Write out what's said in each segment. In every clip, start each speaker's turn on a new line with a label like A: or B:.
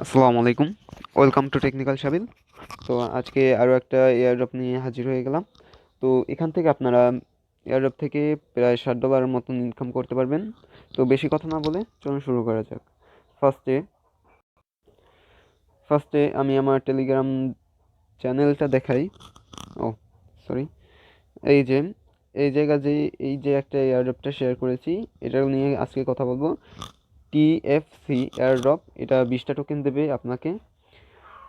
A: আসসালামু আলাইকুম, welcome to technical সাবিল। তো আজকে আরও একটা এয়ারড্রপ নিয়ে হাজির হয়ে গেলাম। তো এখান থেকে আপনারা এয়ারড্রপ থেকে প্রায় $60 মতন ইনকাম করতে পারবেন। তো বেশি কথা না বলে চলুন শুরু করা যাক। ফার্স্টে ফার্স্টে আমি আমার টেলিগ্রাম চ্যানেলটা দেখাই। ও সরি, এই যে এই জায়গা যে এই যে একটা এয়ারড্রপটা শেয়ার করেছি, এটা নিয়ে আজকে কথা বলবো। TFC এয়ারড্রপ, এটা 20টা টোকেন দেবে আপনাকে।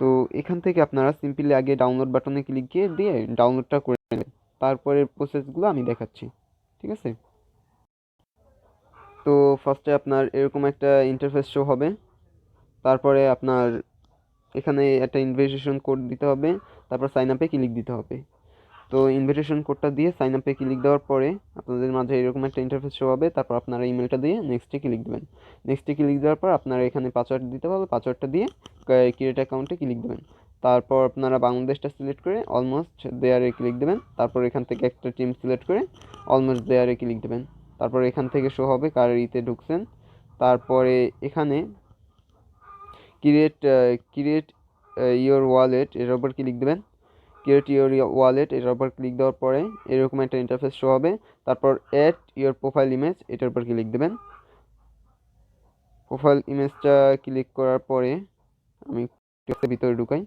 A: তো এখান থেকে আপনারা সিম্পলি আগে ডাউনলোড বাটনে ক্লিক দিয়ে ডাউনলোডটা করে নেবেন। তারপরের প্রসেসগুলো আমি দেখাচ্ছি, ঠিক আছে? তো ফার্স্টে আপনার এরকম একটা ইন্টারফেস শো হবে। তারপরে আপনার এখানে একটা ইনভিটেশন কোড দিতে হবে, তারপর সাইন আপে ক্লিক দিতে হবে। তো ইনভিটেশন কোডটা দিয়ে সাইন আপে ক্লিক দেওয়ার পরে আপনাদের মাঝে এরকম একটা ইন্টারফেস শো হবে। তারপর আপনারা ইমেলটা দিয়ে নেক্সটে ক্লিক দেবেন। নেক্সটে ক্লিক দেওয়ার পর আপনারা এখানে পাসওয়ার্ড দিতে হবে, পাসওয়ার্ডটা দিয়ে ক্রিয়েট অ্যাকাউন্টে ক্লিক দেবেন। তারপর আপনারা বাংলাদেশটা সিলেক্ট করে অলমোস্ট দেয়ারে ক্লিক দেবেন। তারপর এখান থেকে একটা টিম সিলেক্ট করে অলমোস্ট দেয়ারে ক্লিক দেবেন। তারপর এখান থেকে শো হবে কার ইতে ঢুকছেন। তারপরে এখানে ক্রিয়েট ক্রিয়েট ইয়োর ওয়ালেট এর উপর ক্লিক দেবেন। ক্রিয়েট ইয়োর ওয়ালেট এটার উপর ক্লিক দেওয়ার পরে এরকম একটা ইন্টারফেস শো হবে। তারপর অ্যাড ইয়োর প্রোফাইল ইমেজ এটার উপর ক্লিক দেবেন। প্রোফাইল ইমেজটা ক্লিক করার পরে আমি ভিতরে ঢুকাই।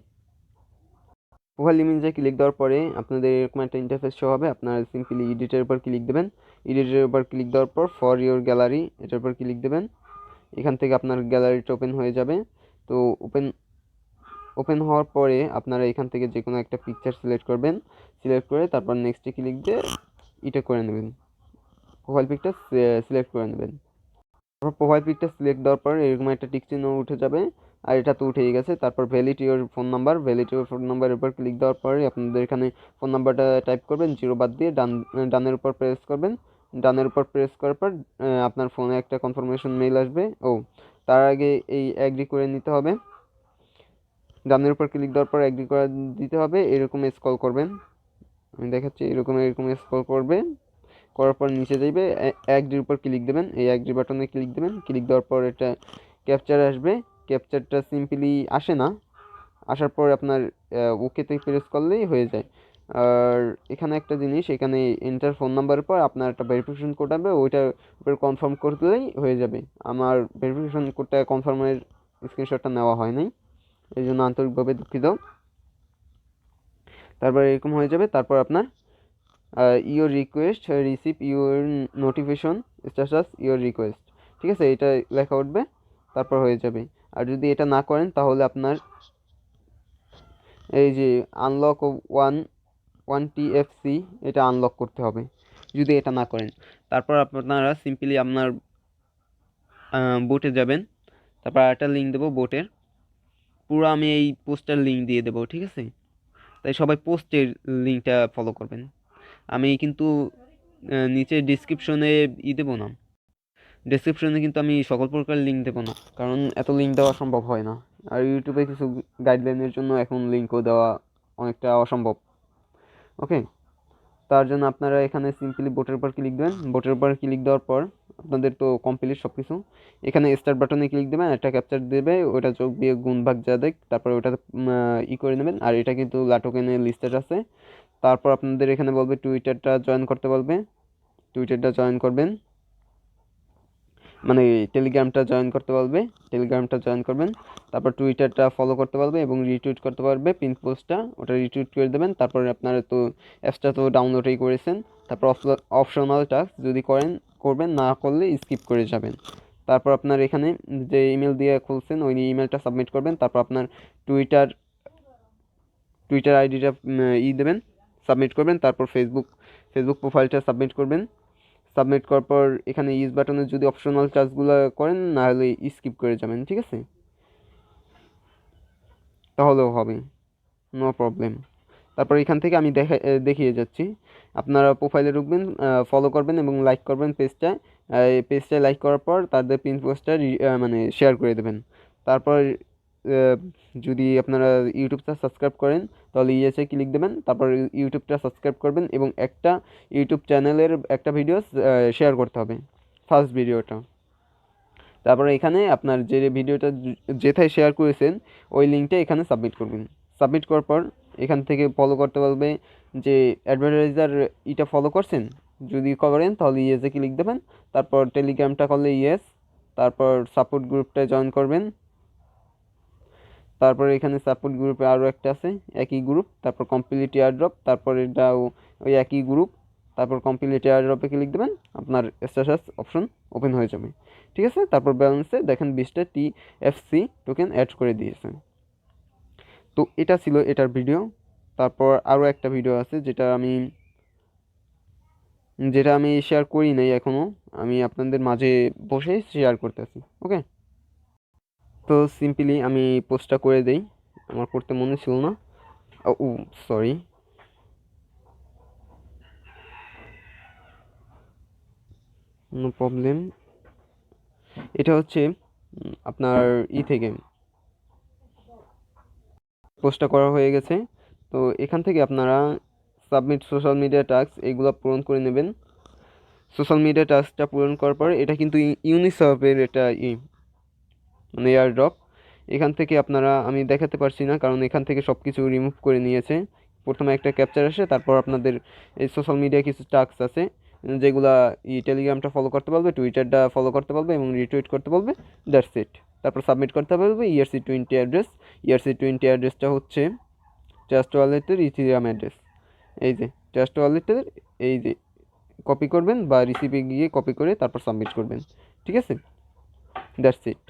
A: প্রোফাইল ইমেজে ক্লিক দেওয়ার পরে আপনাদের এরকম একটা ইন্টারফেস শো হবে। আপনারা সিম্পলি এডিটের উপর ক্লিক দেবেন। এডিটের উপর ক্লিক দেওয়ার পর ফর ইয়োর গ্যালারি এটার উপর ক্লিক দেবেন। এখান থেকে আপনার গ্যালারিটা ওপেন হয়ে যাবে। তো ওপেন হওয়ার পরে আপনারা এখান থেকে যে কোনো একটা পিকচার সিলেক্ট করবেন। সিলেক্ট করে তারপর নেক্সটে ক্লিক দিয়ে এটা করে নেবেন, প্রোফাইল পিকটা সিলেক্ট করে নেবেন। তারপর প্রোফাইল পিকটা সিলেক্ট দেওয়ার পর এরকম একটা টিক চিহ্ন উঠে যাবে, আর এটা তো উঠেই গেছে। তারপর ভ্যালিড ইওর ফোন নাম্বারের উপর ক্লিক দেওয়ার পরে আপনাদের এখানে ফোন নাম্বারটা টাইপ করবেন, জিরো বাদ দিয়ে ডানের উপর প্রেস করবেন। ডানের উপর প্রেস করার পর আপনার ফোনে একটা কনফার্মেশন মেইল আসবে। তার আগে এই অ্যাগ্রি করে নিতে হবে। ডানের উপর ক্লিক দেওয়ার পর অ্যাগ্রি করে দিতে হবে। এরকম স্ক্রল করবেন, আমি দেখাচ্ছি। এরকম স্ক্রল করবে, করার পর নিচে যাইবে, অ্যাগ্রির উপর ক্লিক দেবেন। এই অ্যাগ্রি বাটনে ক্লিক দেবেন। ক্লিক দেওয়ার পর এটা ক্যাপচার আসবে। ক্যাপচারটা সিম্পলি আসে না, আসার পর আপনার ওকেতে প্রেস করলেই হয়ে যায়। আর এখানে একটা জিনিস, এখানে এন্টার ফোন নাম্বারের পর আপনার একটা ভেরিফিকেশন কোড আসবে, ওইটার উপর কনফার্ম করলেই হয়ে যাবে। আমার ভেরিফিকেশন কোডটা কনফার্মের স্ক্রিনশটটা নেওয়া হয় নাই, এই জন্য আন্তরিকভাবে দুঃখিত। তারপর এরকম হয়ে যাবে। তারপর আপনার your request receive your notification status your request, ঠিক আছে, এটা লেখা উঠবে। তারপর হয়ে যাবে। আর যদি এটা না করেন তাহলে আপনার এই যে আনলক ওয়ান ওয়ান TFC এটা আনলক করতে হবে যদি এটা না করেন। তারপর আপনারা সিম্পলি আপনার বোটে যাবেন। তারপর একটা লিঙ্ক দেবো বোটের, পুরো আমি এই পোস্টার লিঙ্ক দিয়ে দেবো, ঠিক আছে? তাই সবাই পোস্টের লিঙ্কটা ফলো করবেন। আমি কিন্তু নিচে ডিসক্রিপশনে দেবো না, ডেসক্রিপশনে কিন্তু আমি সকল প্রকার লিঙ্ক দেবো না, কারণ এত লিঙ্ক দেওয়া সম্ভব হয় না। আর ইউটিউবে কিছু গাইডলাইনের জন্য এখন লিঙ্কও দেওয়া অনেকটা অসম্ভব। ওকে, তার জন্য আপনারা এখানে সিম্পলি বোটের উপর ক্লিক দেবেন। বোটের উপর ক্লিক দেওয়ার পর আপনাদের তো কমপ্লিট সব কিছু। এখানে স্টার্ট বাটনে ক্লিক দেবেন, একটা ক্যাপচার দেবে, ওটা চোখ দিয়ে গুণ ভাগ যা দেখ, তারপর ওটা করে নেবেন। আর এটা কিন্তু লাটোকেনের লিস্টেড আছে। তারপর আপনাদের এখানে বলবে টুইটারটা জয়েন করতে বলবে, টুইটারটা জয়েন করবেন, মানে টেলিগ্রামটা জয়েন করতে বলবে, টেলিগ্রামটা জয়েন করবেন। তারপর টুইটারটা ফলো করতে পারবে এবং রিটুইট করতে পারবে পিন পোস্টটা, ওটা রিটুইট করে দেবেন। তারপরে আপনারা তো অ্যাপসটা তো ডাউনলোডই করেছেন। তারপর অপশনাল টাস্ক যদি করবেন, না করলে স্কিপ করে যাবেন। তারপর আপনার এখানে যে ইমেল দিয়ে খুলছেন ওই ইমেলটা সাবমিট করবেন। তারপর আপনার টুইটার আইডিটা দেবেন, সাবমিট করবেন। তারপর ফেসবুক প্রোফাইলটা সাবমিট করবেন। সাবমিট করার পর এখানে ইউজ বাটনে যদি অপশনাল টাস্কগুলো করেন, না হলে স্কিপ করে যাবেন, ঠিক আছে? তাহলেও হবে, নো প্রবলেম। তারপর এখান থেকে আমি দেখিয়ে যাচ্ছি। আপনারা প্রোফাইলে ঢুকবেন, ফলো করবেন এবং লাইক করবেন পেজটায় লাইক করার পর তাদের পিন পোস্টটা মানে শেয়ার করে দেবেন। তারপর যদি আপনারা ইউটিউবটা সাবস্ক্রাইব করেন তাহলে ইয়েসে ক্লিক দেবেন। তারপর ইউটিউবটা সাবস্ক্রাইব করবেন এবং একটা ইউটিউব চ্যানেলের একটা ভিডিও শেয়ার করতে হবে, ফার্স্ট ভিডিওটা। তারপরে এখানে আপনার যে ভিডিওটা যেথায় শেয়ার করেছেন ওই লিঙ্কটা এখানে সাবমিট করবেন। সাবমিট করার পর এখান থেকে ফলো করতে বলবে যে অ্যাডভার্টাইজার এটা ফলো করছেন, যদি করেন তাহলে ইয়েসে ক্লিক দেবেন। তারপর টেলিগ্রামটা করলে ইয়েস, তারপর সাপোর্ট গ্রুপটা জয়েন করবেন। তারপর এখানে সাপোর্ট গ্রুপে আরও একটা আছে একই গ্রুপ, তারপর কমপ্লিট এয়ারড্রপ, তারপর এটাও ওই একই গ্রুপ, তারপর কমপ্লিট এয়ারড্রপে ক্লিক দেবেন, আপনার স্ট্যাটাস অপশন ওপেন হয়ে যাবে। ঠিক আছে, তারপর ব্যালেন্সে দেখেন 20টা TFC টোকেন অ্যাড করে দিয়েছেন। তো এটা ছিল এটার ভিডিও। তারপর আরও একটা ভিডিও আছে যেটা আমি শেয়ার করি নাই এখনও, আমি আপনাদের মাঝে বসে শেয়ার করতেছি। ওকে, তো সিম্পলি আমি পোস্টটা করে দেই, আমার করতে মনে ছিল না। ও সরি, নো প্রবলেম। এটা হচ্ছে আপনার থেকে পোস্টটা করা হয়ে গেছে। তো এখান থেকে আপনারা সাবমিট সোশ্যাল মিডিয়া টাস্ক এগুলো পূরণ করে নেবেন। সোশ্যাল মিডিয়া টাস্কটা পূরণ করার পর এটা কিন্তু ইউনিসেফের এটা মানে এয়ারড্রপ। এখান থেকে আপনারা আমি দেখাতে পারছি না কারণ এখান থেকে সব কিছু রিমুভ করে নিয়েছে। প্রথমে একটা ক্যাপচার আসে, তারপর আপনাদের এই সোশ্যাল মিডিয়া কিছু টাস্ক আছে যেগুলা টেলিগ্রামটা ফলো করতে পারবে, টুইটারটা ফলো করতে পারবে এবং রিটুইট করতে পারবে, দ্যাটস ইট। তারপর সাবমিট করতে পারবে ERC20 অ্যাড্রেস। ERC20 অ্যাড্রেসটা হচ্ছে ট্রাস্ট ওয়ালেটের ইথিরিয়াম অ্যাড্রেস। এই যে ট্রাস্ট ওয়ালেটের এই যে কপি করবেন বা রিসিপে গিয়ে কপি করে তারপর সাবমিট করবেন। ঠিক আছে, দ্যাটস ইট।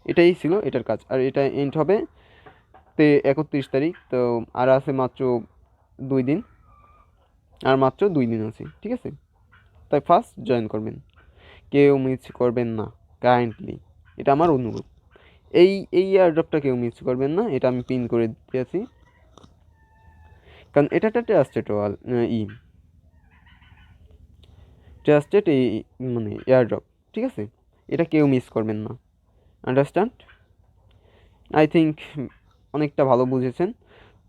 A: এটাই ছিল এটার কাজ। আর এটা এন্ড হবে 31 তারিখ। তো আর আছে মাত্র 2 দিন, আর মাত্র 2 দিন আছে। ঠিক আছে, তাই ফার্স্ট জয়েন করবেন, কেউ মিস করবেন না কাইন্ডলি, এটা আমার অনুরোধ। এই এয়ারড্রপটা কেউ মিস করবেন না, এটা আমি পিন করে দিয়েছি কারণ এটা একটা ট্রাস্টেড ট্রাস্টেড এই মানে এয়ারড্রপ। ঠিক আছে, এটা কেউ মিস করবেন না, আন্ডারস্ট্যান্ড? আই থিঙ্ক অনেকটা ভালো বুঝেছেন।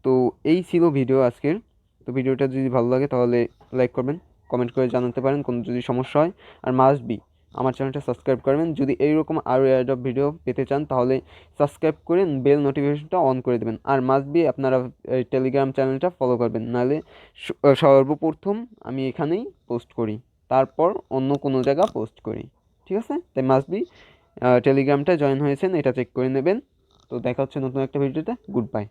A: তো এই ছিল ভিডিও আজকের। তো ভিডিওটা যদি ভালো লাগে তাহলে লাইক করবেন, কমেন্ট করে জানাতে পারেন কোনো যদি সমস্যা হয়। আর মাস্ট বি আমার চ্যানেলটা সাবস্ক্রাইব করবেন। যদি এইরকম আরও এয়ারড্রপ ভিডিও পেতে চান তাহলে সাবস্ক্রাইব করে বেল নোটিফিকেশনটা অন করে দেবেন। আর মাস্ট বি আপনারা টেলিগ্রাম চ্যানেলটা ফলো করবেন, নাহলে সর্বপ্রথম আমি এখানেই পোস্ট করি, তারপর অন্য কোনো জায়গা পোস্ট করি। ঠিক আছে, তাই মাস্ট বি টেলিগ্রামটা জয়েন হয়েছেন এটা চেক করে নেবেন। তো দেখা হচ্ছে নতুন একটা ভিডিওতে। Good bye.